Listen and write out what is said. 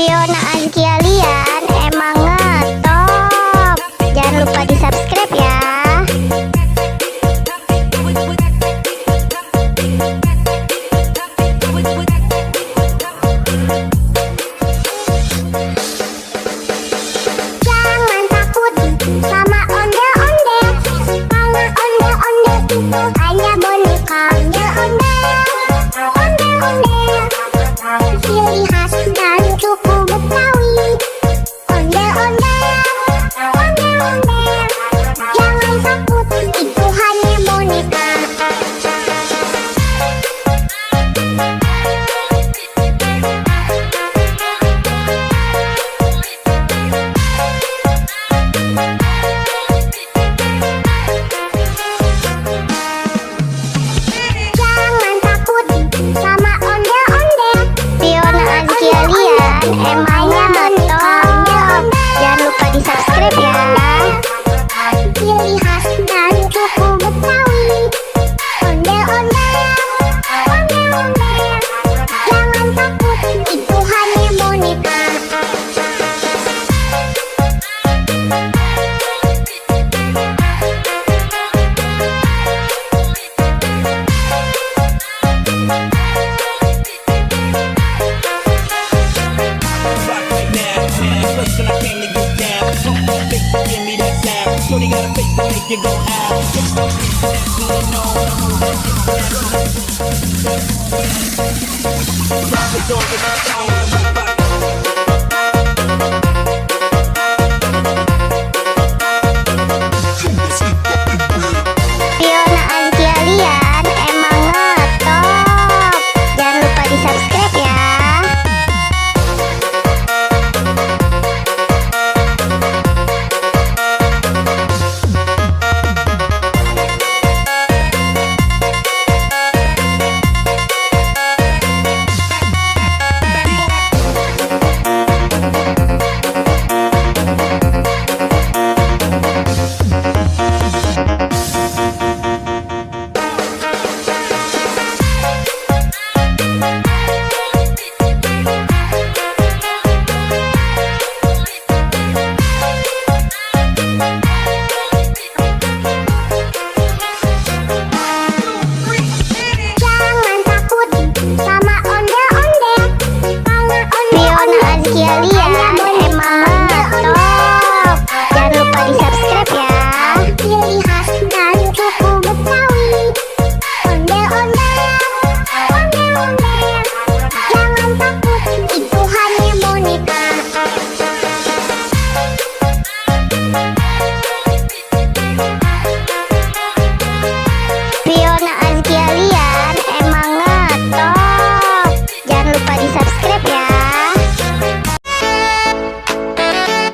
Fiona Azkia Lian emang ngetop. Jangan lupa di subscribe ya. Jangan takut sama ondel-ondel, karena ondel-ondel itu hanya boneka. Ondel-ondel, ondel-ondel, ciri khas dan suku Betawi. Ondel-ondel, ondel-ondel, jangan takut, itu hanya boneka. Jangan takut sama ondel-ondel, Fiona Azkia Lian emang ngetop. Jangan lupa di subscribe ya. Ciri khas dan suku Betawi. Ondel-ondel, ondel-ondel, jangan takut, itu hanya boneka. Shorty got a face to make you go out. Drop it over the phone.